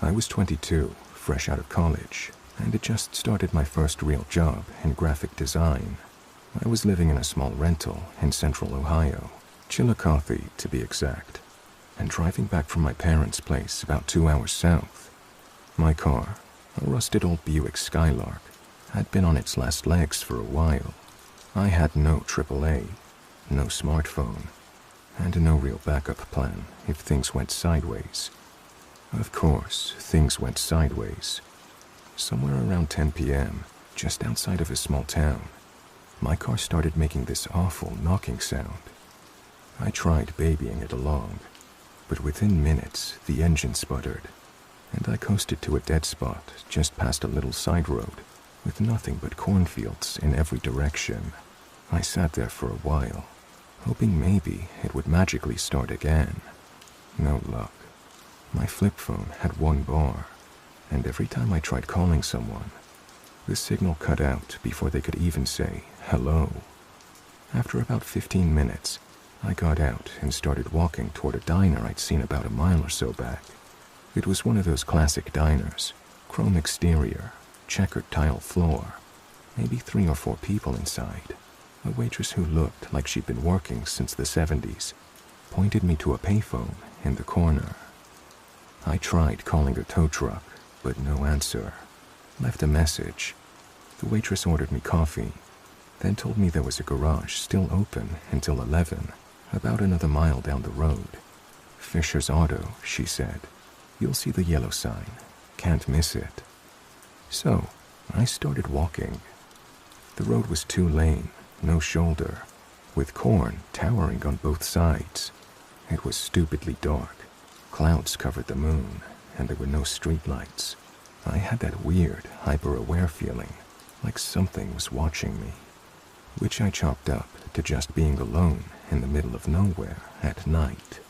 I was 22, fresh out of college, and had just started my first real job in graphic design. I was living in a small rental in central Ohio, Chillicothe to be exact, and driving back from my parents' place about 2 hours south. My car, a rusted old Buick Skylark, had been on its last legs for a while. I had no AAA, no smartphone, and no real backup plan if things went sideways. Of course, things went sideways. Somewhere around 10 p.m., just outside of a small town, my car started making this awful knocking sound. I tried babying it along, but within minutes the engine sputtered, and I coasted to a dead spot just past a little side road with nothing but cornfields in every direction. I sat there for a while, hoping maybe it would magically start again. No luck. My flip phone had one bar, and every time I tried calling someone, the signal cut out before they could even say hello. After about 15 minutes, I got out and started walking toward a diner I'd seen about a mile or so back. It was one of those classic diners, chrome exterior, checkered tile floor, maybe 3 or 4 people inside. A waitress who looked like she'd been working since the 70s pointed me to a payphone in the corner. I tried calling a tow truck, but no answer. Left a message. The waitress ordered me coffee, then told me there was a garage still open until 11, about another mile down the road. Fisher's Auto, she said. You'll see the yellow sign. Can't miss it. So, I started walking. The road was 2-lane, no shoulder, with corn towering on both sides. It was stupidly dark. Clouds covered the moon, and there were no streetlights. I had that weird, hyper-aware feeling, like something was watching me, which I chopped up to just being alone in the middle of nowhere at night.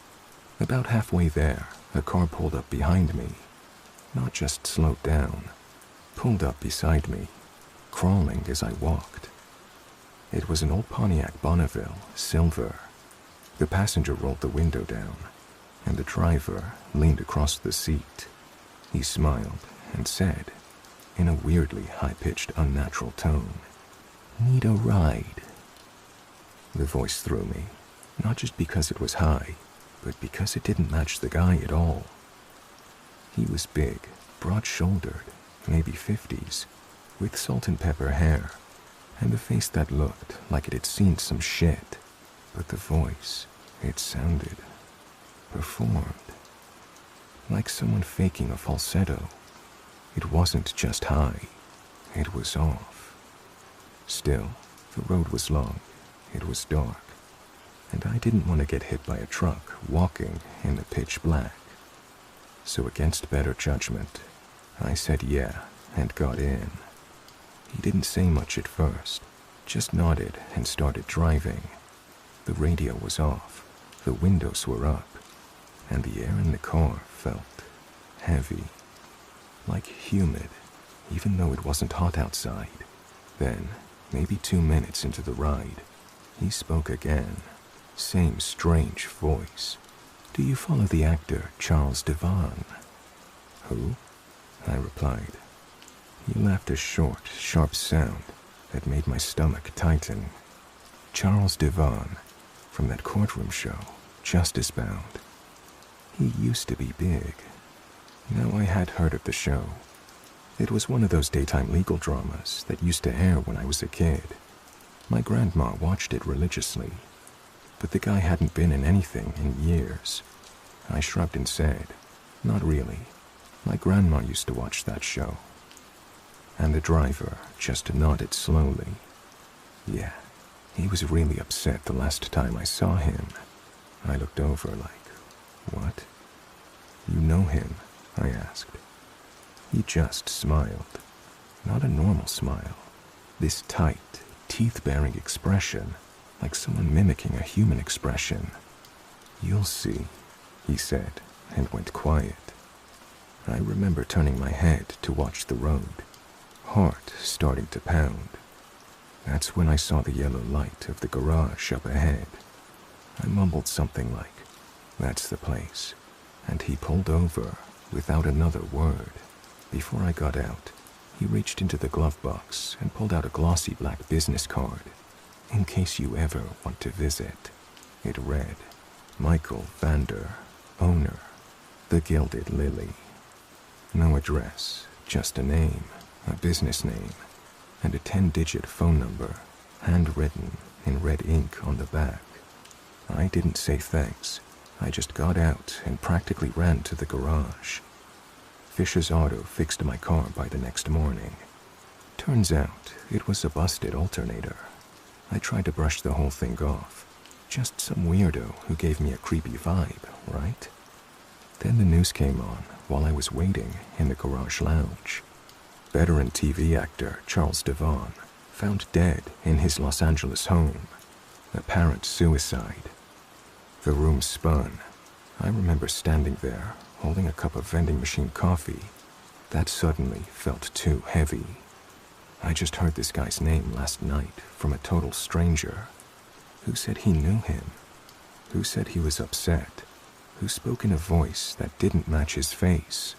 About halfway there, a car pulled up behind me. Not just slowed down, pulled up beside me, crawling as I walked. It was an old Pontiac Bonneville, silver. The passenger rolled the window down, and the driver leaned across the seat. He smiled and said, in a weirdly high-pitched, unnatural tone, "Need a ride?" The voice threw me, not just because it was high, but because it didn't match the guy at all. He was big, broad-shouldered, maybe 50s, with salt and pepper hair, and a face that looked like it had seen some shit. But the voice, it sounded performed, like someone faking a falsetto. It wasn't just high, it was off. Still, the road was long, it was dark, and I didn't want to get hit by a truck walking in the pitch black. So against better judgment, I said yeah and got in. He didn't say much at first, just nodded and started driving. The radio was off, the windows were up, and the air in the car felt heavy, like humid, even though it wasn't hot outside. Then, maybe 2 minutes into the ride, he spoke again, same strange voice. "Do you follow the actor Charles Devon?" "Who?" I replied. He laughed a short, sharp sound that made my stomach tighten. "Charles Devon, from that courtroom show, Justice Bound. He used to be big." Now I had heard of the show. It was one of those daytime legal dramas that used to air when I was a kid. My grandma watched it religiously, but the guy hadn't been in anything in years. I shrugged and said, "Not really. My grandma used to watch that show." And the driver just nodded slowly. Yeah, he was really upset the last time I saw him. I looked over like, "What?" "You know him?" I asked. He just smiled. Not a normal smile. This tight, teeth-baring expression, like someone mimicking a human expression. "You'll see," he said, and went quiet. I remember turning my head to watch the road, heart starting to pound. That's when I saw the yellow light of the garage up ahead. I mumbled something like, "That's the place," and he pulled over, without another word. Before I got out, he reached into the glove box and pulled out a glossy black business card. In case you ever want to visit. It read, Michael Vander, owner, The Gilded Lily. No address, just a name, a business name, and a 10-digit phone number, handwritten in red ink on the back. I didn't say thanks. I just got out and practically ran to the garage. Fisher's Auto fixed my car by the next morning. Turns out it was a busted alternator. I tried to brush the whole thing off. Just some weirdo who gave me a creepy vibe, right? Then the news came on while I was waiting in the garage lounge. Veteran TV actor Charles Devon found dead in his Los Angeles home. Apparent suicide. The room spun. I remember standing there, holding a cup of vending machine coffee. That suddenly felt too heavy. I just heard this guy's name last night from a total stranger. Who said he knew him? Who said he was upset? Who spoke in a voice that didn't match his face?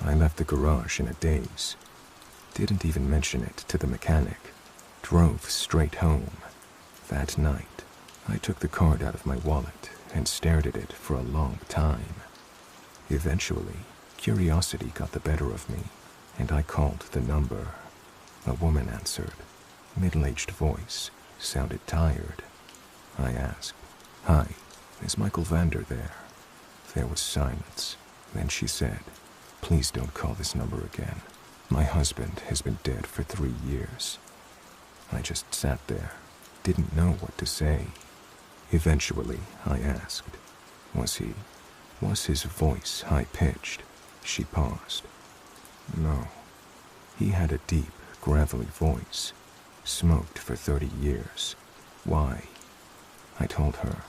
I left the garage in a daze. Didn't even mention it to the mechanic. Drove straight home. That night, I took the card out of my wallet and stared at it for a long time. Eventually, curiosity got the better of me, and I called the number. A woman answered. Middle-aged voice, sounded tired. I asked, Hi, is Michael Vander there? There was silence. Then she said, Please don't call this number again. My husband has been dead for 3 years. I just sat there, didn't know what to say. Eventually, I asked, Was his voice high-pitched? She paused. No. He had a deep, gravelly voice. Smoked for 30 years. Why? I told her.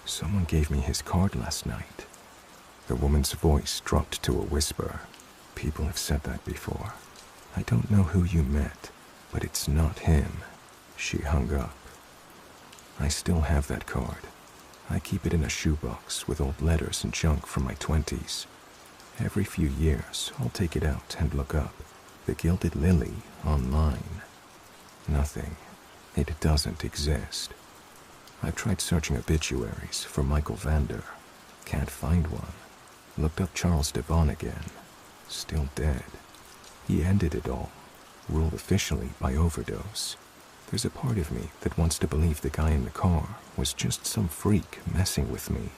Someone gave me his card last night. The woman's voice dropped to a whisper. People have said that before. I don't know who you met, but it's not him. She hung up. I still have that card. I keep it in a shoebox with old letters and junk from my 20s. Every few years, I'll take it out and look up The Gilded Lily online. Nothing. It doesn't exist. I've tried searching obituaries for Michael Vander. Can't find one. Looked up Charles Devon again. Still dead. He ended it all. Ruled officially by overdose. There's a part of me that wants to believe the guy in the car was just some freak messing with me.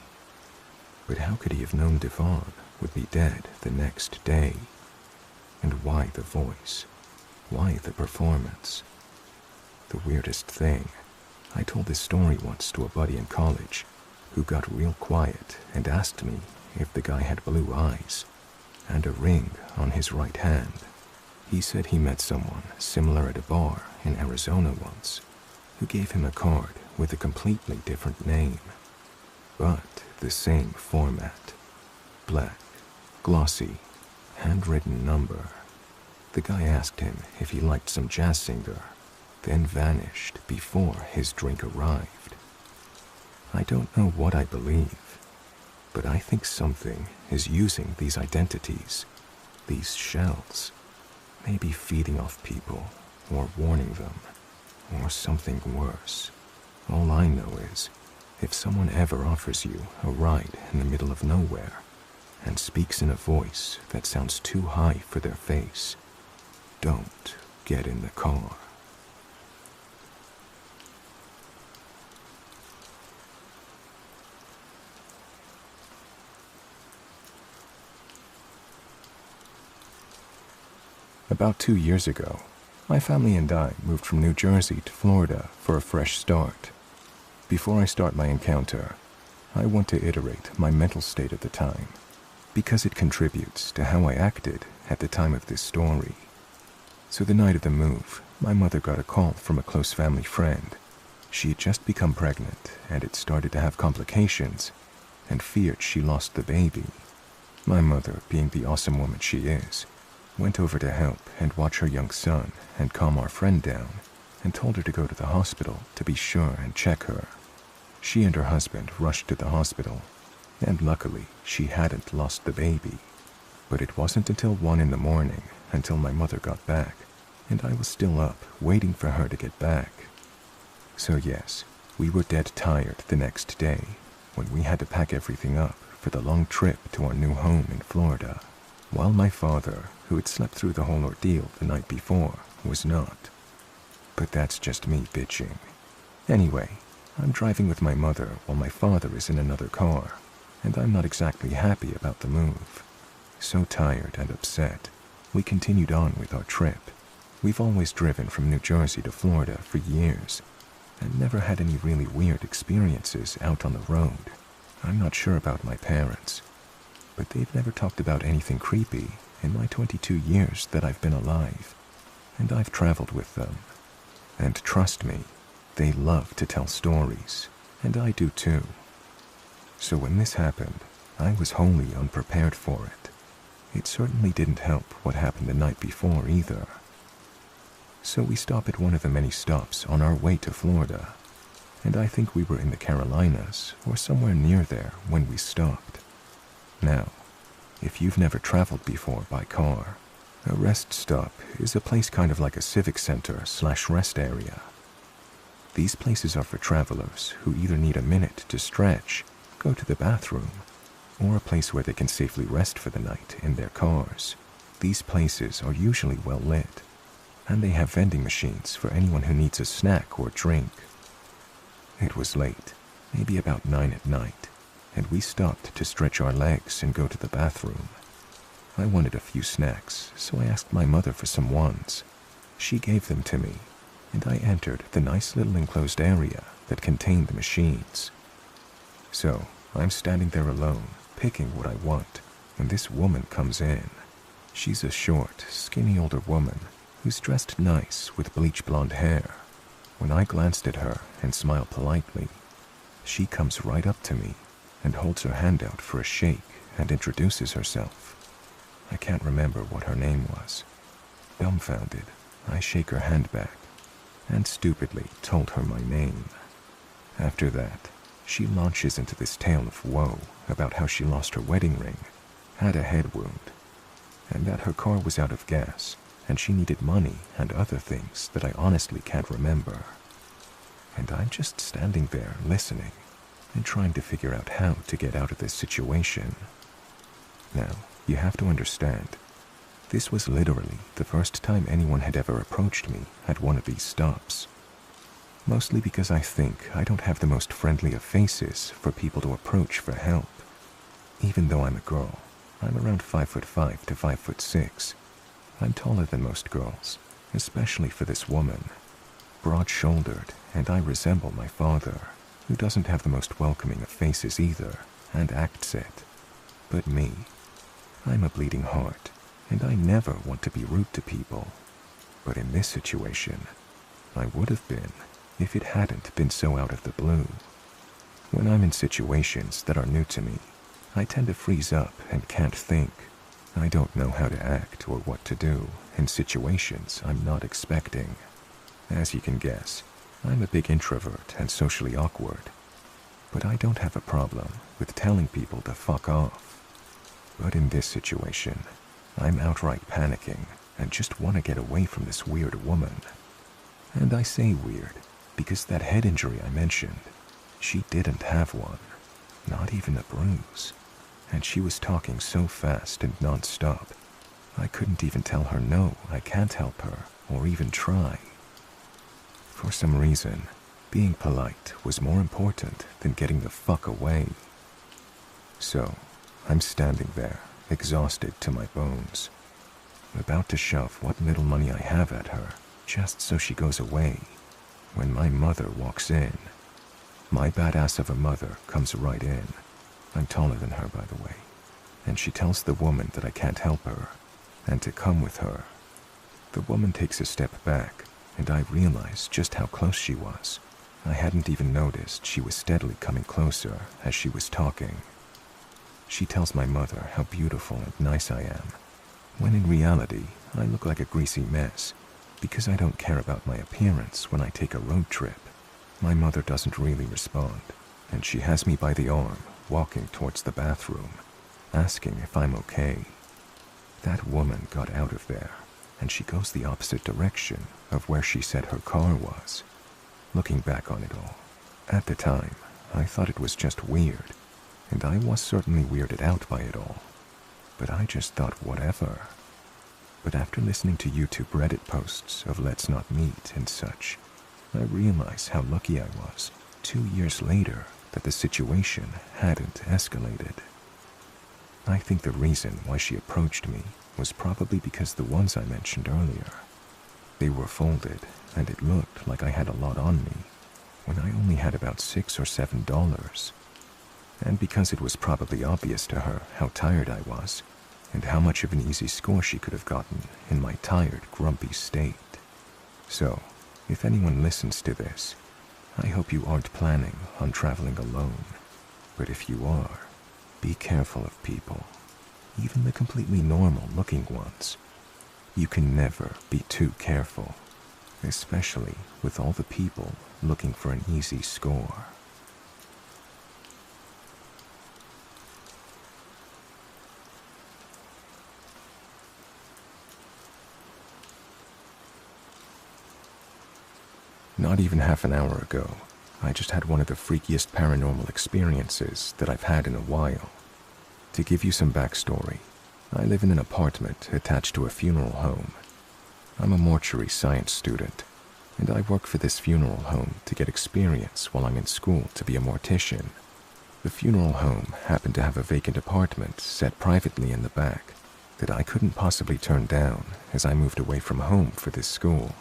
But how could he have known Devon would be dead the next day? And why the voice? Why the performance? The weirdest thing, I told this story once to a buddy in college who got real quiet and asked me if the guy had blue eyes and a ring on his right hand. He said he met someone similar at a bar in Arizona once who gave him a card with a completely different name, but the same format. Black, glossy, handwritten number. The guy asked him if he liked some jazz singer, then vanished before his drink arrived. I don't know what I believe, but I think something is using these identities, these shells, maybe feeding off people or warning them, or something worse. All I know is, if someone ever offers you a ride in the middle of nowhere and speaks in a voice that sounds too high for their face, don't get in the car. About 2 years ago, my family and I moved from New Jersey to Florida for a fresh start. Before I start my encounter, I want to iterate my mental state at the time, because it contributes to how I acted at the time of this story. So the night of the move, my mother got a call from a close family friend. She had just become pregnant, and it started to have complications, and feared she lost the baby. My mother, being the awesome woman she is, went over to help and watch her young son and calm our friend down, and told her to go to the hospital to be sure and check her. She and her husband rushed to the hospital, and luckily she hadn't lost the baby. But it wasn't until 1 in the morning until my mother got back, and I was still up waiting for her to get back. So yes, we were dead tired the next day when we had to pack everything up for the long trip to our new home in Florida, while my father, who had slept through the whole ordeal the night before, was not. But that's just me bitching. Anyway, I'm driving with my mother while my father is in another car, and I'm not exactly happy about the move. So tired and upset, we continued on with our trip. We've always driven from New Jersey to Florida for years, and never had any really weird experiences out on the road. I'm not sure about my parents, but they've never talked about anything creepy in my 22 years that I've been alive, and I've traveled with them. And trust me, they love to tell stories, and I do too. So when this happened, I was wholly unprepared for it. It certainly didn't help what happened the night before either. So we stop at one of the many stops on our way to Florida, and I think we were in the Carolinas or somewhere near there when we stopped. Now, if you've never traveled before by car, a rest stop is a place kind of like a civic center/rest area. These places are for travelers who either need a minute to stretch, go to the bathroom, or a place where they can safely rest for the night in their cars. These places are usually well lit, and they have vending machines for anyone who needs a snack or drink. It was late, maybe about 9 at night, and we stopped to stretch our legs and go to the bathroom. I wanted a few snacks, so I asked my mother for some ones. She gave them to me, and I entered the nice little enclosed area that contained the machines. So I'm standing there alone, picking what I want, when this woman comes in. She's a short, skinny older woman who's dressed nice with bleach blonde hair. When I glanced at her and smiled politely, she comes right up to me and holds her hand out for a shake and introduces herself. I can't remember what her name was. Dumbfounded, I shake her hand back and stupidly told her my name. After that, she launches into this tale of woe about how she lost her wedding ring, had a head wound, and that her car was out of gas and she needed money and other things that I honestly can't remember. And I'm just standing there listening and trying to figure out how to get out of this situation. Now, you have to understand, this was literally the first time anyone had ever approached me at one of these stops. Mostly because I think I don't have the most friendly of faces for people to approach for help. Even though I'm a girl, I'm around 5'5" to 5'6". I'm taller than most girls, especially for this woman. Broad-shouldered, and I resemble my father, who doesn't have the most welcoming of faces either, and acts it. But me, I'm a bleeding heart, and I never want to be rude to people. But in this situation, I would have been if it hadn't been so out of the blue. When I'm in situations that are new to me, I tend to freeze up and can't think. I don't know how to act or what to do in situations I'm not expecting. As you can guess, I'm a big introvert and socially awkward, but I don't have a problem with telling people to fuck off. But in this situation, I'm outright panicking and just want to get away from this weird woman. And I say weird because that head injury I mentioned, she didn't have one, not even a bruise. And she was talking so fast and non-stop, I couldn't even tell her no, I can't help her, or even try. For some reason, being polite was more important than getting the fuck away. So, I'm standing there, exhausted to my bones, about to shove what little money I have at her, just so she goes away, when my mother walks in. My badass of a mother comes right in. I'm taller than her, by the way, and she tells the woman that I can't help her, and to come with her. The woman takes a step back, and I realize just how close she was. I hadn't even noticed she was steadily coming closer as she was talking. She tells my mother how beautiful and nice I am, when in reality, I look like a greasy mess, because I don't care about my appearance when I take a road trip. My mother doesn't really respond, and she has me by the arm, walking towards the bathroom, asking if I'm okay. That woman got out of there, and she goes the opposite direction of where she said her car was. Looking back on it all, at the time, I thought it was just weird, and I was certainly weirded out by it all. But I just thought whatever. But after listening to YouTube Reddit posts of Let's Not Meet and such, I realized how lucky I was 2 years later that the situation hadn't escalated. I think the reason why she approached me was probably because the ones I mentioned earlier, they were folded and it looked like I had a lot on me when I only had about $6 or $7. And because it was probably obvious to her how tired I was and how much of an easy score she could have gotten in my tired, grumpy state. So, if anyone listens to this, I hope you aren't planning on traveling alone. But if you are, be careful of people, even the completely normal-looking ones. You can never be too careful, especially with all the people looking for an easy score. Not even half an hour ago, I just had one of the freakiest paranormal experiences that I've had in a while. To give you some backstory, I live in an apartment attached to a funeral home. I'm a mortuary science student, and I work for this funeral home to get experience while I'm in school to be a mortician. The funeral home happened to have a vacant apartment set privately in the back that I couldn't possibly turn down as I moved away from home for this school,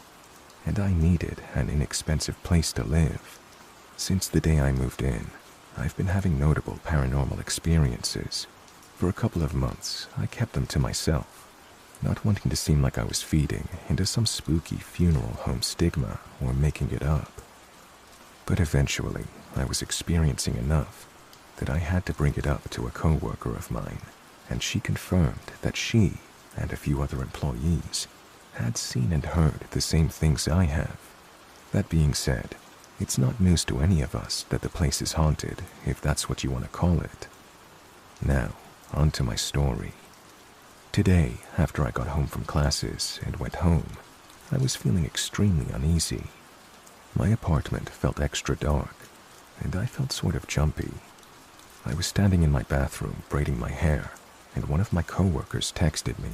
and I needed an inexpensive place to live. Since the day I moved in, I've been having notable paranormal experiences. For a couple of months, I kept them to myself, not wanting to seem like I was feeding into some spooky funeral home stigma or making it up. But eventually, I was experiencing enough that I had to bring it up to a coworker of mine, and she confirmed that she and a few other employees had seen and heard the same things I have. That being said, it's not news to any of us that the place is haunted, if that's what you want to call it. Now, on to my story. Today, after I got home from classes and went home, I was feeling extremely uneasy. My apartment felt extra dark, and I felt sort of jumpy. I was standing in my bathroom braiding my hair, and one of my coworkers texted me.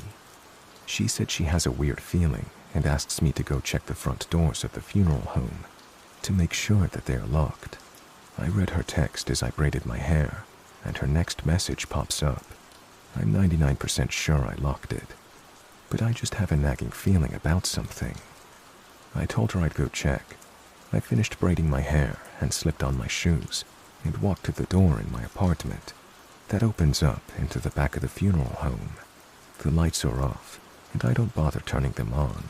She said she has a weird feeling and asks me to go check the front doors of the funeral home to make sure that they are locked. I read her text as I braided my hair, and her next message pops up. I'm 99% sure I locked it, but I just have a nagging feeling about something. I told her I'd go check. I finished braiding my hair and slipped on my shoes and walked to the door in my apartment that opens up into the back of the funeral home. The lights are off, and I don't bother turning them on,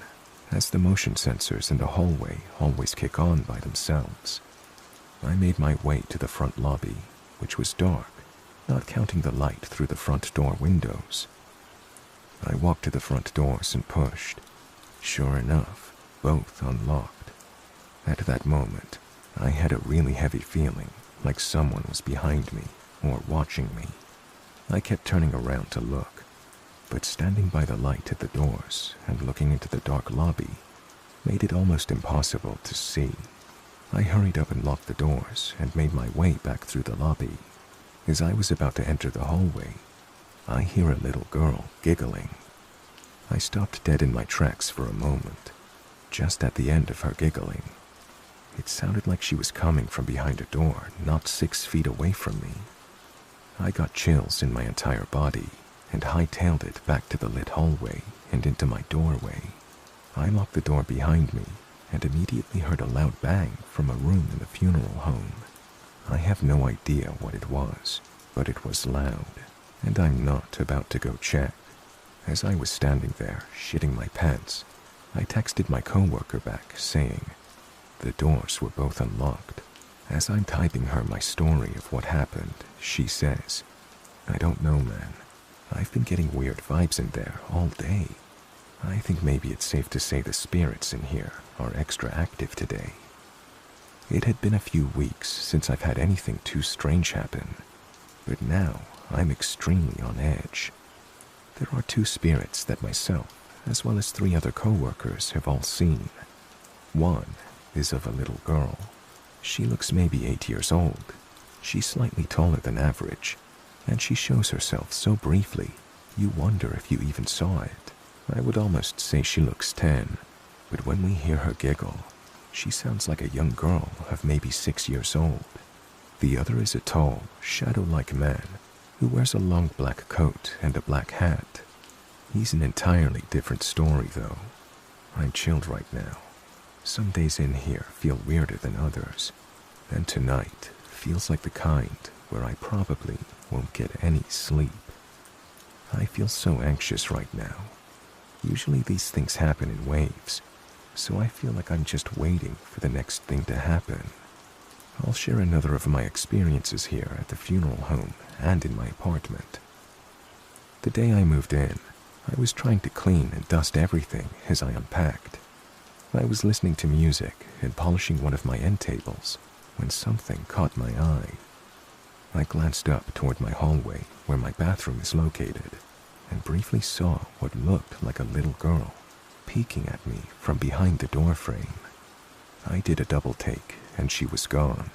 as the motion sensors in the hallway always kick on by themselves. I made my way to the front lobby, which was dark, not counting the light through the front door windows. I walked to the front doors and pushed. Sure enough, both unlocked. At that moment, I had a really heavy feeling like someone was behind me or watching me. I kept turning around to look, but standing by the light at the doors and looking into the dark lobby made it almost impossible to see. I hurried up and locked the doors and made my way back through the lobby. As I was about to enter the hallway, I hear a little girl giggling. I stopped dead in my tracks for a moment, just at the end of her giggling. It sounded like she was coming from behind a door not 6 feet away from me. I got chills in my entire body and hightailed it back to the lit hallway and into my doorway. I locked the door behind me and immediately heard a loud bang from a room in the funeral home. I have no idea what it was, but it was loud, and I'm not about to go check. As I was standing there, shitting my pants, I texted my coworker back saying, the doors were both unlocked. As I'm typing her my story of what happened, she says, I don't know, man. I've been getting weird vibes in there all day. I think maybe it's safe to say the spirits in here are extra active today. It had been a few weeks since I've had anything too strange happen, but now I'm extremely on edge. There are two spirits that myself, as well as 3 other co-workers, have all seen. One is of a little girl. She looks maybe 8 years old. She's slightly taller than average, and she shows herself so briefly, you wonder if you even saw it. I would almost say she looks 10, but when we hear her giggle, she sounds like a young girl of maybe 6 years old. The other is a tall, shadow-like man who wears a long black coat and a black hat. He's an entirely different story, though. I'm chilled right now. Some days in here feel weirder than others, and tonight feels like the kind where I probably won't get any sleep. I feel so anxious right now. Usually these things happen in waves, so I feel like I'm just waiting for the next thing to happen. I'll share another of my experiences here at the funeral home and in my apartment. The day I moved in, I was trying to clean and dust everything as I unpacked. I was listening to music and polishing one of my end tables when something caught my eye. I glanced up toward my hallway where my bathroom is located and briefly saw what looked like a little girl peeking at me from behind the door frame. I did a double take and she was gone.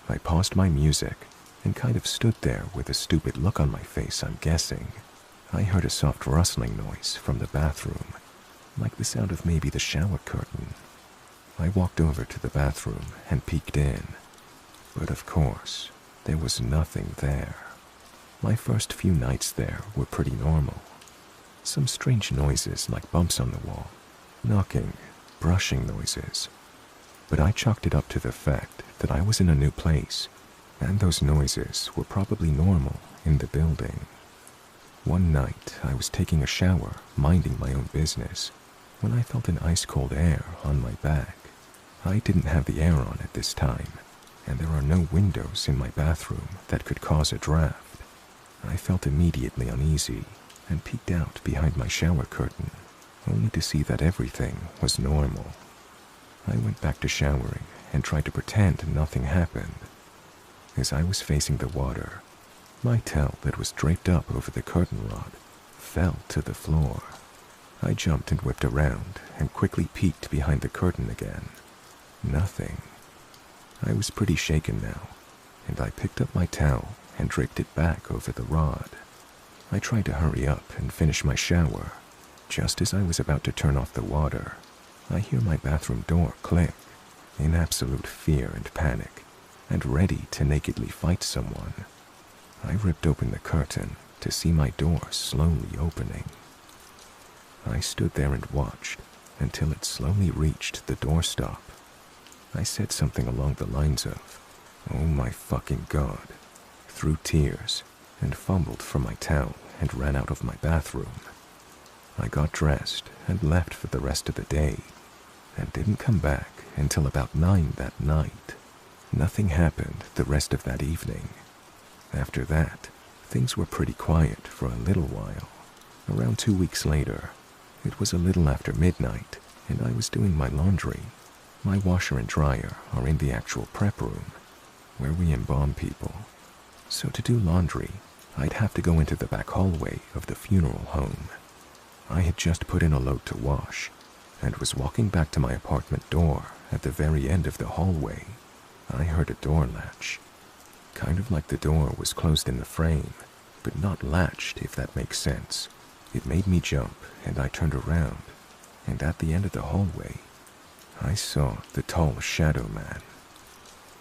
I paused my music and kind of stood there with a stupid look on my face, I'm guessing. I heard a soft rustling noise from the bathroom, like the sound of maybe the shower curtain. I walked over to the bathroom and peeked in, but of course, there was nothing there. My first few nights there were pretty normal. Some strange noises like bumps on the wall, knocking, brushing noises. But I chalked it up to the fact that I was in a new place, and those noises were probably normal in the building. One night, I was taking a shower, minding my own business, when I felt an ice-cold air on my back. I didn't have the air on at this time, and there are no windows in my bathroom that could cause a draft. I felt immediately uneasy and peeked out behind my shower curtain, only to see that everything was normal. I went back to showering and tried to pretend nothing happened. As I was facing the water, my towel that was draped up over the curtain rod fell to the floor. I jumped and whipped around and quickly peeked behind the curtain again. Nothing. I was pretty shaken now, and I picked up my towel and draped it back over the rod. I tried to hurry up and finish my shower. Just as I was about to turn off the water, I hear my bathroom door click. In absolute fear and panic, and ready to nakedly fight someone, I ripped open the curtain to see my door slowly opening. I stood there and watched until it slowly reached the doorstop. I said something along the lines of, "Oh my fucking God," through tears, and fumbled for my towel and ran out of my bathroom. I got dressed and left for the rest of the day, and didn't come back until about 9 that night. Nothing happened the rest of that evening. After that, things were pretty quiet for a little while. Around 2 weeks later, it was a little after midnight, and I was doing my laundry. My washer and dryer are in the actual prep room, where we embalm people. So to do laundry, I'd have to go into the back hallway of the funeral home. I had just put in a load to wash, and was walking back to my apartment door at the very end of the hallway. I heard a door latch. Kind of like the door was closed in the frame, but not latched, if that makes sense. It made me jump, and I turned around, and at the end of the hallway, I saw the tall shadow man.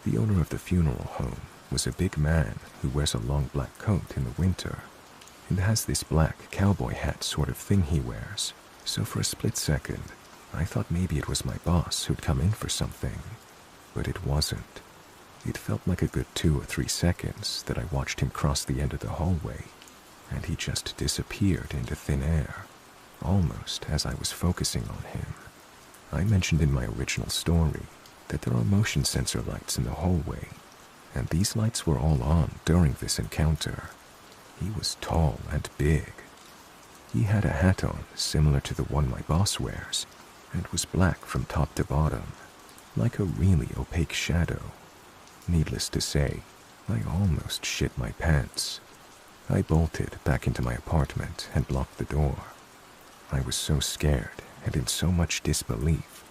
The owner of the funeral home was a big man who wears a long black coat in the winter, and has this black cowboy hat sort of thing he wears. So for a split second, I thought maybe it was my boss who'd come in for something, but it wasn't. It felt like a good 2 or 3 seconds that I watched him cross the end of the hallway, and he just disappeared into thin air, almost as I was focusing on him. I mentioned in my original story that there are motion sensor lights in the hallway, and these lights were all on during this encounter. He was tall and big. He had a hat on similar to the one my boss wears, and was black from top to bottom, like a really opaque shadow. Needless to say, I almost shit my pants. I bolted back into my apartment and locked the door. I was so scared and in so much disbelief,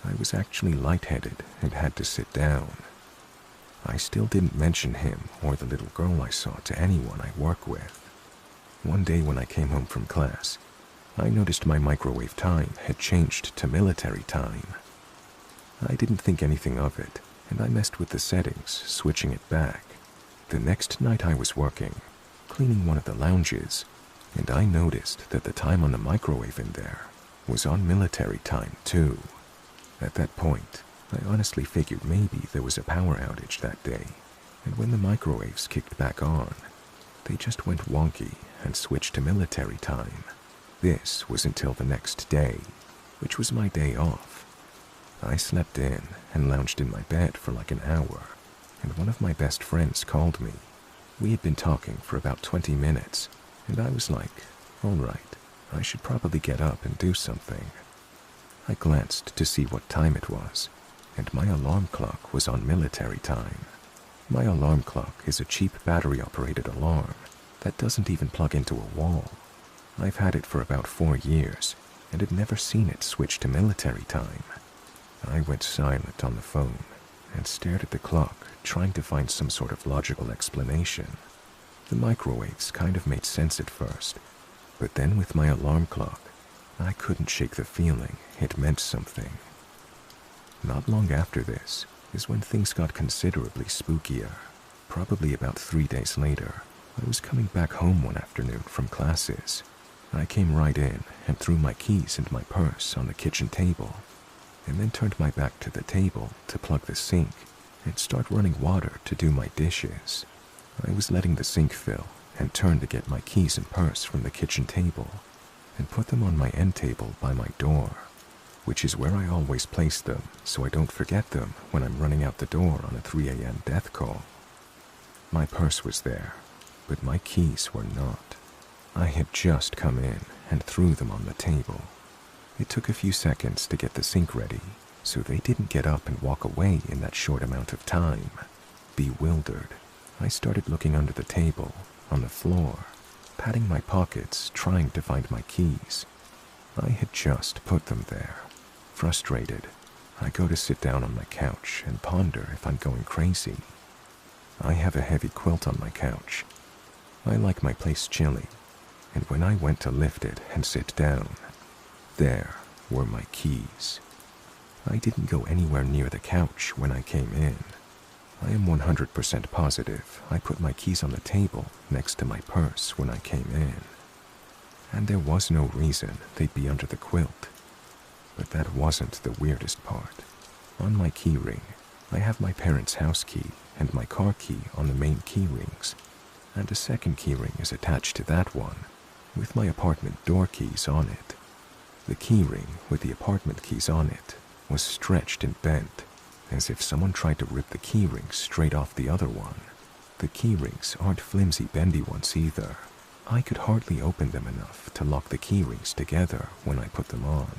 I was actually lightheaded and had to sit down. I still didn't mention him or the little girl I saw to anyone I work with. One day when I came home from class, I noticed my microwave time had changed to military time. I didn't think anything of it, and I messed with the settings, switching it back. The next night I was working, cleaning one of the lounges, and I noticed that the time on the microwave in there was on military time too. At that point, I honestly figured maybe there was a power outage that day, and when the microwaves kicked back on, they just went wonky and switched to military time. This was until the next day, which was my day off. I slept in and lounged in my bed for like an hour, and one of my best friends called me. We had been talking for about 20 minutes, and I was like, all right, I should probably get up and do something. I glanced to see what time it was, and my alarm clock was on military time. My alarm clock is a cheap battery-operated alarm that doesn't even plug into a wall. I've had it for about 4 years, and had never seen it switch to military time. I went silent on the phone and stared at the clock, trying to find some sort of logical explanation. The microwaves kind of made sense at first, but then with my alarm clock, I couldn't shake the feeling it meant something. Not long after this is when things got considerably spookier. Probably about 3 days later, I was coming back home one afternoon from classes. I came right in and threw my keys and my purse on the kitchen table, and then turned my back to the table to plug the sink and start running water to do my dishes. I was letting the sink fill and turned to get my keys and purse from the kitchen table and put them on my end table by my door, which is where I always place them so I don't forget them when I'm running out the door on a 3 a.m. death call. My purse was there, but my keys were not. I had just come in and threw them on the table. It took a few seconds to get the sink ready, so they didn't get up and walk away in that short amount of time. Bewildered, I started looking under the table, on the floor, patting my pockets, trying to find my keys. I had just put them there. Frustrated, I go to sit down on my couch and ponder if I'm going crazy. I have a heavy quilt on my couch. I like my place chilly, and when I went to lift it and sit down, there were my keys. I didn't go anywhere near the couch when I came in. I am 100% positive I put my keys on the table next to my purse when I came in. And there was no reason they'd be under the quilt. But that wasn't the weirdest part. On my key ring, I have my parents' house key and my car key on the main key rings, and a second key ring is attached to that one, with my apartment door keys on it. The key ring with the apartment keys on it was stretched and bent, as if someone tried to rip the key ring straight off the other one. The key rings aren't flimsy, bendy ones either. I could hardly open them enough to lock the key rings together when I put them on.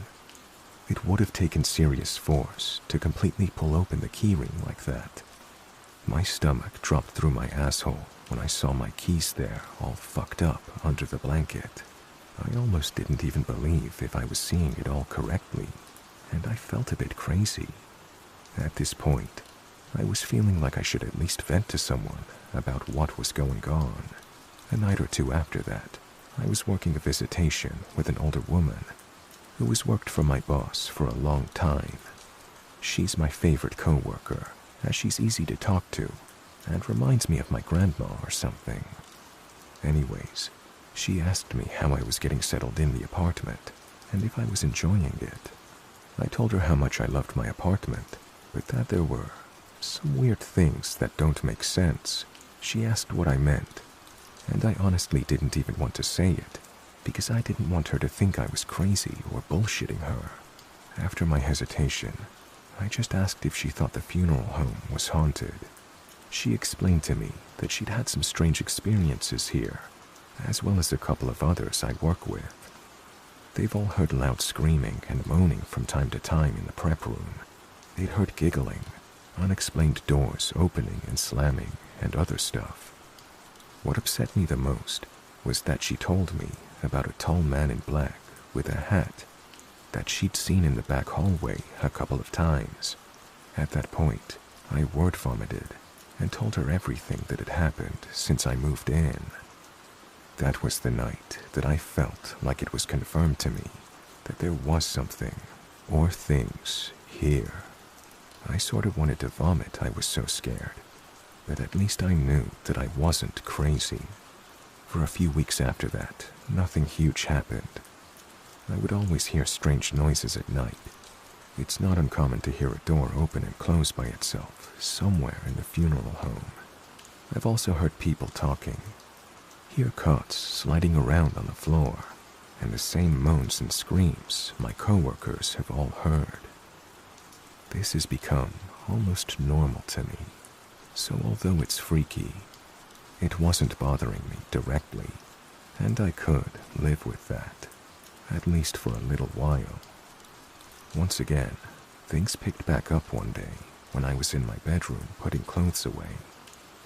It would have taken serious force to completely pull open the key ring like that. My stomach dropped through my asshole when I saw my keys there all fucked up under the blanket. I almost didn't even believe if I was seeing it all correctly, and I felt a bit crazy. At this point, I was feeling like I should at least vent to someone about what was going on. A night or two after that, I was working a visitation with an older woman who has worked for my boss for a long time. She's my favorite coworker, as she's easy to talk to and reminds me of my grandma or something. Anyways, she asked me how I was getting settled in the apartment and if I was enjoying it. I told her how much I loved my apartment, but that there were some weird things that don't make sense. She asked what I meant, and I honestly didn't even want to say it, because I didn't want her to think I was crazy or bullshitting her. After my hesitation, I just asked if she thought the funeral home was haunted. She explained to me that she'd had some strange experiences here, as well as a couple of others I work with. They've all heard loud screaming and moaning from time to time in the prep room. They'd heard giggling, unexplained doors opening and slamming, and other stuff. What upset me the most was that she told me about a tall man in black with a hat that she'd seen in the back hallway a couple of times. At that point, I word vomited and told her everything that had happened since I moved in. That was the night that I felt like it was confirmed to me that there was something or things here. I sort of wanted to vomit, I was so scared, but at least I knew that I wasn't crazy. For a few weeks after that, nothing huge happened. I would always hear strange noises at night. It's not uncommon to hear a door open and close by itself somewhere in the funeral home. I've also heard people talking, hear cots sliding around on the floor, and the same moans and screams my coworkers have all heard. This has become almost normal to me, so although it's freaky, it wasn't bothering me directly, and I could live with that, at least for a little while. Once again, things picked back up one day when I was in my bedroom putting clothes away.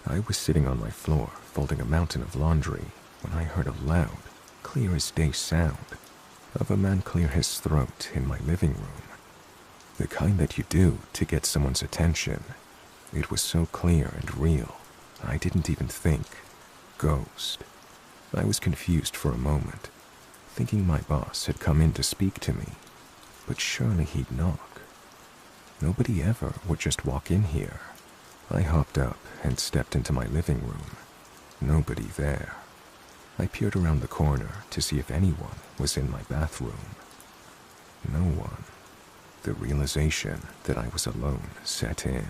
I was sitting on my floor folding a mountain of laundry when I heard a loud, clear as day sound of a man clear his throat in my living room. The kind that you do to get someone's attention. It was so clear and real, I didn't even think ghost. I was confused for a moment, thinking my boss had come in to speak to me, but surely he'd knock. Nobody ever would just walk in here. I hopped up and stepped into my living room. Nobody there. I peered around the corner to see if anyone was in my bathroom. No one. The realization that I was alone set in,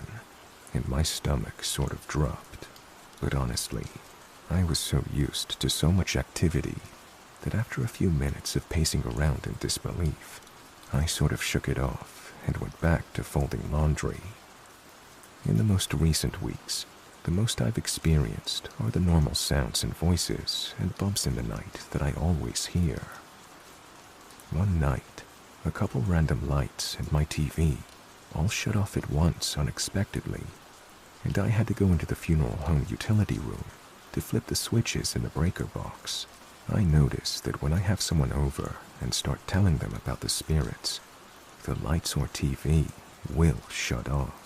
and my stomach sort of dropped. But honestly, I was so used to so much activity that after a few minutes of pacing around in disbelief, I sort of shook it off and went back to folding laundry. In the most recent weeks, the most I've experienced are the normal sounds and voices and bumps in the night that I always hear. One night, a couple random lights and my TV all shut off at once unexpectedly, and I had to go into the funeral home utility room to flip the switches in the breaker box. I notice that when I have someone over and start telling them about the spirits, the lights or TV will shut off.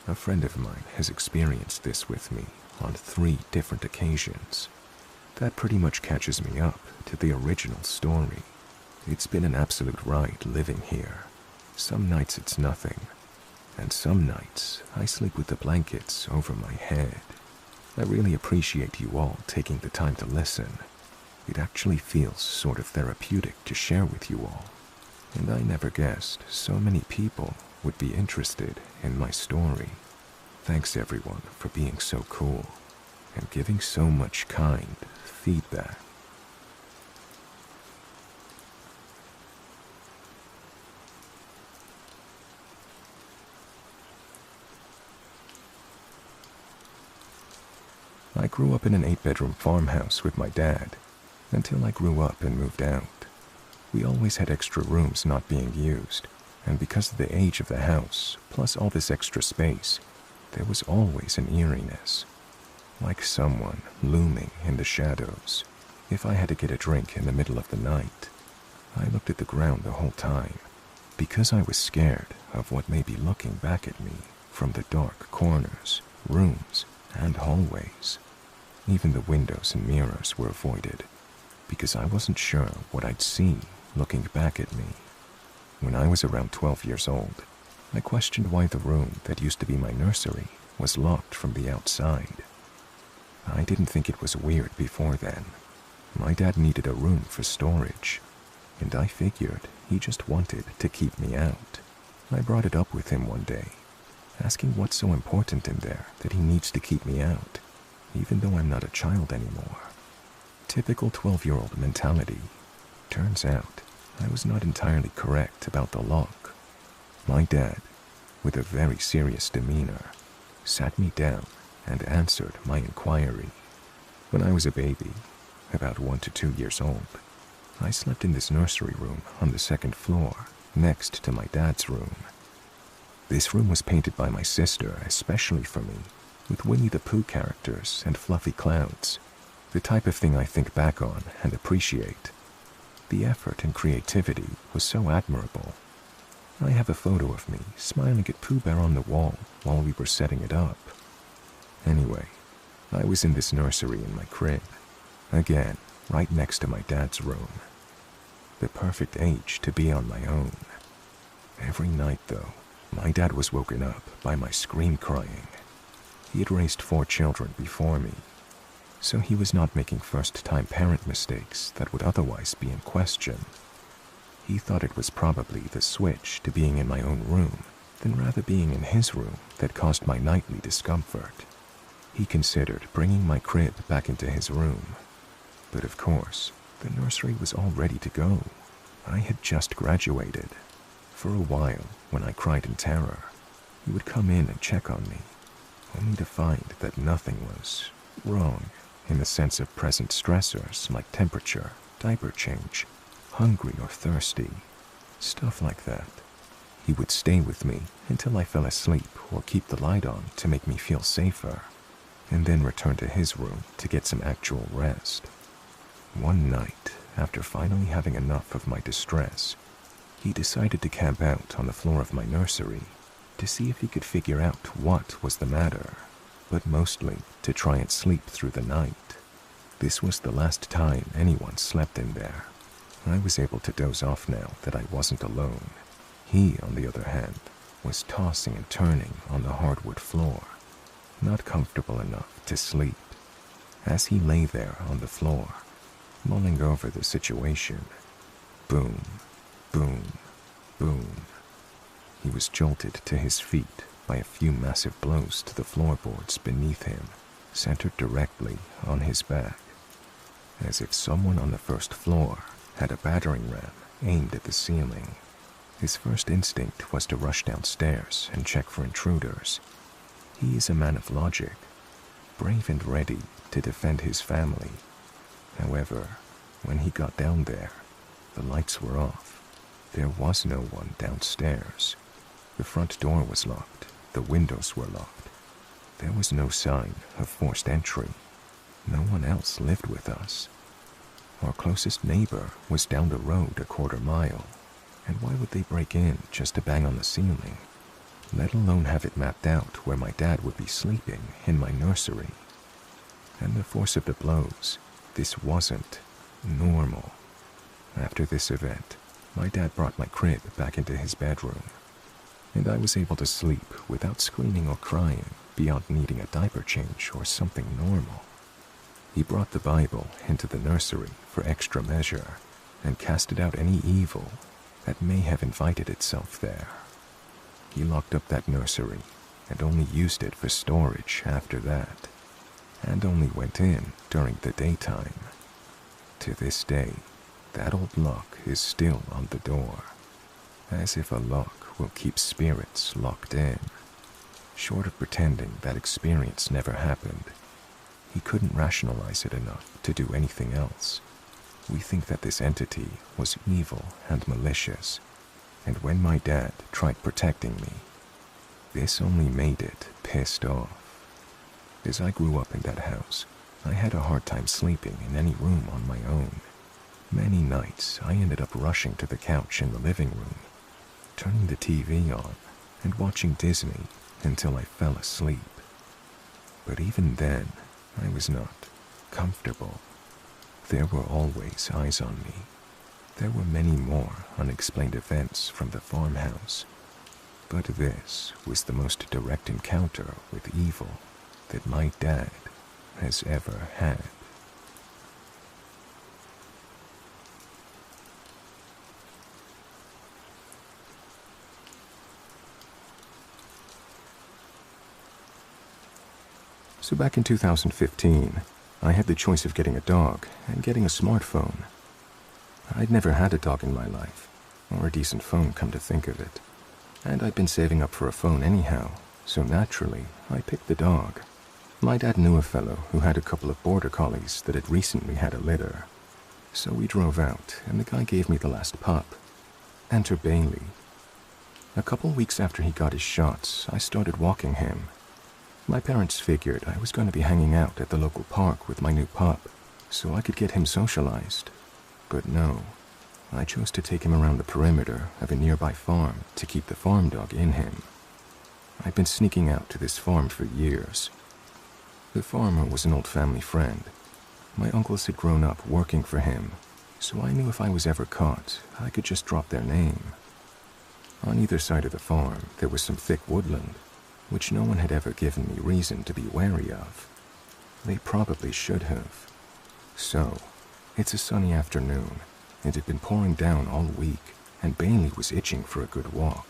A friend of mine has experienced this with me on 3 different occasions. That pretty much catches me up to the original story. It's been an absolute ride living here. Some nights it's nothing, and some nights I sleep with the blankets over my head. I really appreciate you all taking the time to listen. It actually feels sort of therapeutic to share with you all, and I never guessed so many people would be interested in my story. Thanks everyone for being so cool and giving so much kind feedback. I grew up in an 8-bedroom farmhouse with my dad until I grew up and moved out. We always had extra rooms not being used, and because of the age of the house, plus all this extra space, there was always an eeriness, like someone looming in the shadows. If I had to get a drink in the middle of the night, I looked at the ground the whole time, because I was scared of what may be looking back at me from the dark corners, rooms, and hallways. Even the windows and mirrors were avoided, because I wasn't sure what I'd see looking back at me. When I was around 12 years old, I questioned why the room that used to be my nursery was locked from the outside. I didn't think it was weird before then. My dad needed a room for storage, and I figured he just wanted to keep me out. I brought it up with him one day, asking what's so important in there that he needs to keep me out, even though I'm not a child anymore. Typical 12-year-old mentality. Turns out, I was not entirely correct about the lock. My dad, with a very serious demeanor, sat me down and answered my inquiry. When I was a baby, about 1 to 2 years old, I slept in this nursery room on the 2nd floor, next to my dad's room. This room was painted by my sister especially for me, with Winnie the Pooh characters and fluffy clouds. The type of thing I think back on and appreciate. The effort and creativity was so admirable. I have a photo of me smiling at Pooh Bear on the wall while we were setting it up. Anyway, I was in this nursery in my crib, again, right next to my dad's room. The perfect age to be on my own. Every night, though, my dad was woken up by my scream crying. He had raised 4 children before me, so he was not making first-time parent mistakes that would otherwise be in question. He thought it was probably the switch to being in my own room than rather being in his room that caused my nightly discomfort. He considered bringing my crib back into his room. But of course, the nursery was all ready to go. I had just graduated. For a while, when I cried in terror, he would come in and check on me, only to find that nothing was wrong in the sense of present stressors like temperature, diaper change, hungry or thirsty, stuff like that. He would stay with me until I fell asleep or keep the light on to make me feel safer, and then return to his room to get some actual rest. One night, after finally having enough of my distress, he decided to camp out on the floor of my nursery to see if he could figure out what was the matter, but mostly to try and sleep through the night. This was the last time anyone slept in there. I was able to doze off now that I wasn't alone. He, on the other hand, was tossing and turning on the hardwood floor, not comfortable enough to sleep. As he lay there on the floor, mulling over the situation, boom, boom, boom. He was jolted to his feet by a few massive blows to the floorboards beneath him, centered directly on his back, as if someone on the first floor had a battering ram aimed at the ceiling. His first instinct was to rush downstairs and check for intruders. He is a man of logic, brave and ready to defend his family. However, when he got down there, the lights were off. There was no one downstairs. The front door was locked. The windows were locked. There was no sign of forced entry. No one else lived with us. Our closest neighbor was down the road a quarter mile, and why would they break in just to bang on the ceiling, let alone have it mapped out where my dad would be sleeping in my nursery? And the force of the blows, this wasn't normal. After this event, my dad brought my crib back into his bedroom, and I was able to sleep without screaming or crying beyond needing a diaper change or something normal. He brought the Bible into the nursery for extra measure and casted out any evil that may have invited itself there. He locked up that nursery and only used it for storage after that, and only went in during the daytime. To this day, that old lock is still on the door, as if a lock will keep spirits locked in. Short of pretending that experience never happened, he couldn't rationalize it enough to do anything else. We think that this entity was evil and malicious, and when my dad tried protecting me, this only made it pissed off. As I grew up in that house, I had a hard time sleeping in any room on my own. Many nights I ended up rushing to the couch in the living room, turning the TV on and watching Disney until I fell asleep. But even then, I was not comfortable. There were always eyes on me. There were many more unexplained events from the farmhouse, but this was the most direct encounter with evil that my dad has ever had. So back in 2015, I had the choice of getting a dog and getting a smartphone. I'd never had a dog in my life, or a decent phone come to think of it, and I'd been saving up for a phone anyhow, so naturally, I picked the dog. My dad knew a fellow who had a couple of border collies that had recently had a litter. So we drove out, and the guy gave me the last pup. Enter Bailey. A couple weeks after he got his shots, I started walking him. My parents figured I was going to be hanging out at the local park with my new pup, so I could get him socialized. But no, I chose to take him around the perimeter of a nearby farm to keep the farm dog in him. I'd been sneaking out to this farm for years. The farmer was an old family friend. My uncles had grown up working for him, so I knew if I was ever caught, I could just drop their name. On either side of the farm, there was some thick woodland, which no one had ever given me reason to be wary of. They probably should have. So, it's a sunny afternoon. It had been pouring down all week, and Bailey was itching for a good walk.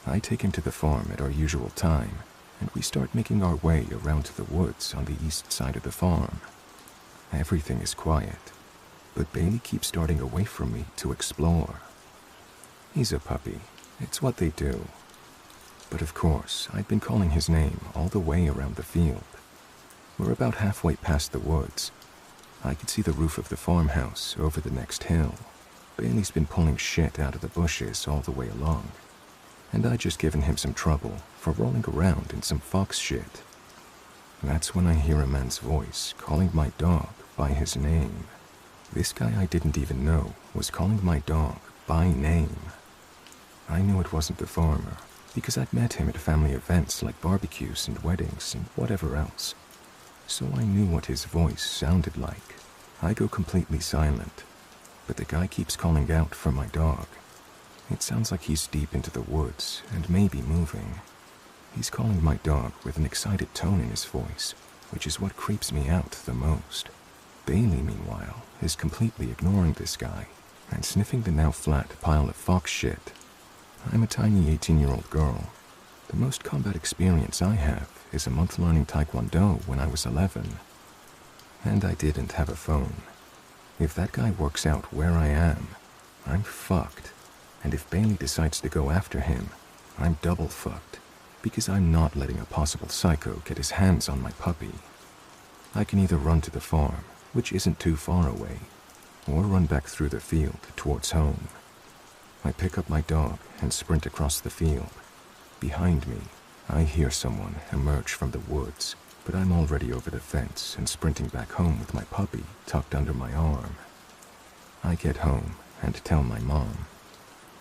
I take him to the farm at our usual time, and we start making our way around to the woods on the east side of the farm. Everything is quiet, but Bailey keeps starting away from me to explore. He's a puppy. It's what they do. But of course, I'd been calling his name all the way around the field. We're about halfway past the woods. I could see the roof of the farmhouse over the next hill. Bailey's been pulling shit out of the bushes all the way along, and I'd just given him some trouble for rolling around in some fox shit. That's when I hear a man's voice calling my dog by his name. This guy I didn't even know was calling my dog by name. I knew it wasn't the farmer, because I'd met him at family events like barbecues and weddings and whatever else. So I knew what his voice sounded like. I go completely silent, but the guy keeps calling out for my dog. It sounds like he's deep into the woods and maybe moving. He's calling my dog with an excited tone in his voice, which is what creeps me out the most. Bailey, meanwhile, is completely ignoring this guy and sniffing the now flat pile of fox shit. I'm a tiny 18-year-old girl. The most combat experience I have is a month learning Taekwondo when I was 11. And I didn't have a phone. If that guy works out where I am, I'm fucked. And if Bailey decides to go after him, I'm double fucked, because I'm not letting a possible psycho get his hands on my puppy. I can either run to the farm, which isn't too far away, or run back through the field towards home. I pick up my dog and sprint across the field. Behind me, I hear someone emerge from the woods, but I'm already over the fence and sprinting back home with my puppy tucked under my arm. I get home and tell my mom.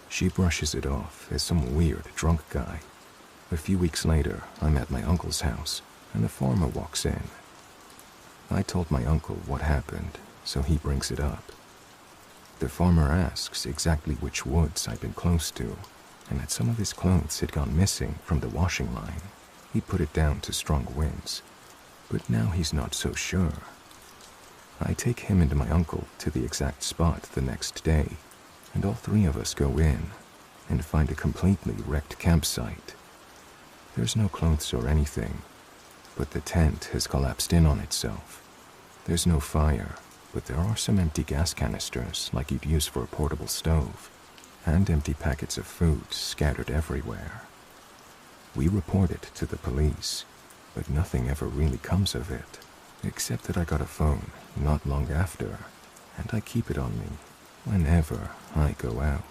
She brushes it off as some weird drunk guy. A few weeks later, I'm at my uncle's house, and the farmer walks in. I told my uncle what happened, so he brings it up. The farmer asks exactly which woods I'd been close to, and that some of his clothes had gone missing from the washing line. He put it down to strong winds, but now he's not so sure. I take him and my uncle to the exact spot the next day, and all three of us go in and find a completely wrecked campsite. There's no clothes or anything, but the tent has collapsed in on itself. There's no fire, but there are some empty gas canisters like you'd use for a portable stove, and empty packets of food scattered everywhere. We report it to the police, but nothing ever really comes of it, except that I got a phone not long after, and I keep it on me whenever I go out.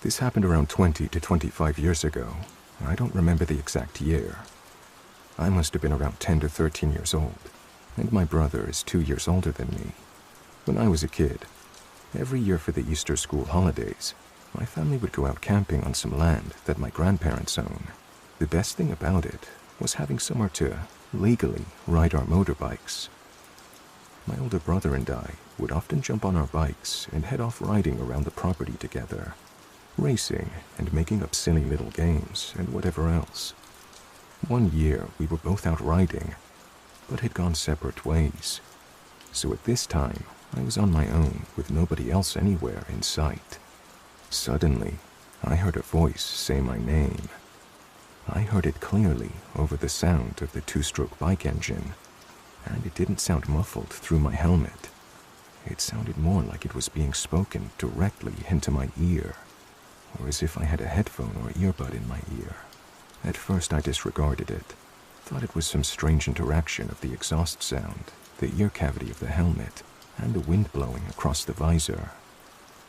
This happened around 20 to 25 years ago. I don't remember the exact year. I must have been around 10 to 13 years old, and my brother is 2 years older than me. When I was a kid, every year for the Easter school holidays, my family would go out camping on some land that my grandparents own. The best thing about it was having somewhere to legally ride our motorbikes. My older brother and I would often jump on our bikes and head off riding around the property together, racing and making up silly little games and whatever else. One year we were both out riding, but had gone separate ways. So at this time, I was on my own with nobody else anywhere in sight. Suddenly, I heard a voice say my name. I heard it clearly over the sound of the two-stroke bike engine, and it didn't sound muffled through my helmet. It sounded more like it was being spoken directly into my ear, or as if I had a headphone or earbud in my ear. At first I disregarded it, thought it was some strange interaction of the exhaust sound, the ear cavity of the helmet, and the wind blowing across the visor.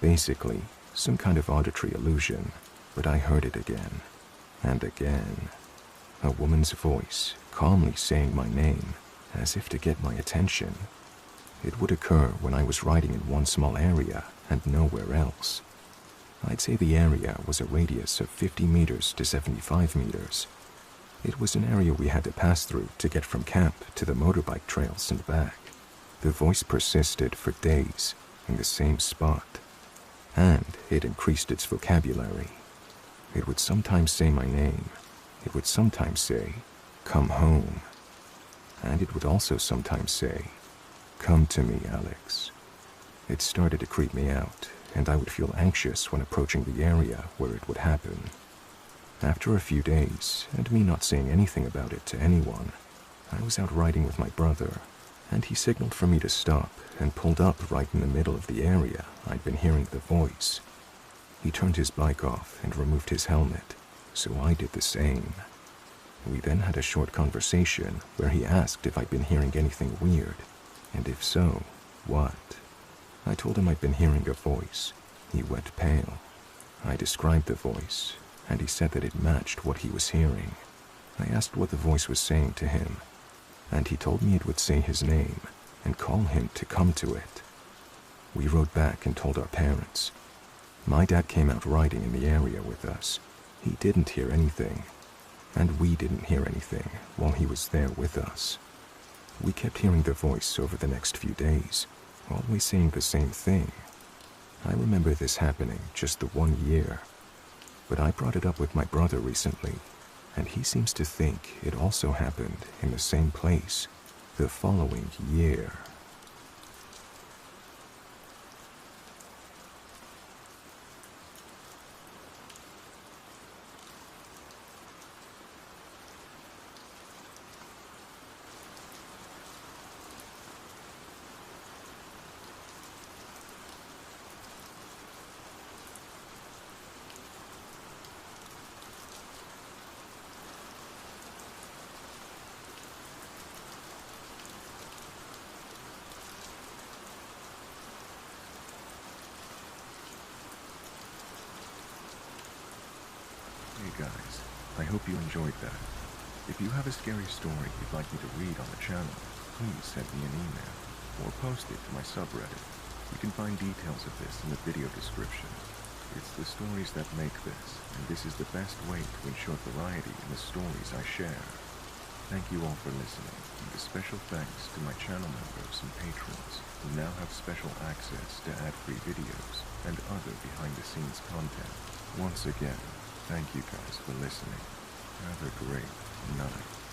Basically, some kind of auditory illusion, but I heard it again and again. A woman's voice calmly saying my name, as if to get my attention. It would occur when I was riding in one small area and nowhere else. I'd say the area was a radius of 50 meters to 75 meters. It was an area we had to pass through to get from camp to the motorbike trails and back. The voice persisted for days in the same spot, and it increased its vocabulary. It would sometimes say my name. It would sometimes say, "Come home." And it would also sometimes say, "Come to me, Alex." It started to creep me out, and I would feel anxious when approaching the area where it would happen. After a few days, and me not saying anything about it to anyone, I was out riding with my brother, and he signaled for me to stop and pulled up right in the middle of the area I'd been hearing the voice. He turned his bike off and removed his helmet, so I did the same. We then had a short conversation where he asked if I'd been hearing anything weird, and if so, what. I told him I'd been hearing a voice. He went pale. I described the voice, and he said that it matched what he was hearing. I asked what the voice was saying to him, and he told me it would say his name and call him to come to it. We rode back and told our parents. My dad came out riding in the area with us. He didn't hear anything, and we didn't hear anything while he was there with us. We kept hearing the voice over the next few days, always saying the same thing. I remember this happening just the 1 year, but I brought it up with my brother recently, and he seems to think it also happened in the same place the following year. Hey guys, I hope you enjoyed that. If you have a scary story you'd like me to read on the channel, please send me an email or post it to my subreddit. You can find details of this in the video description. It's the stories that make this, and this is the best way to ensure variety in the stories I share. Thank you all for listening, and a special thanks to my channel members and patrons who now have special access to ad-free videos and other behind-the-scenes content. Once again, thank you guys for listening. Have a great night.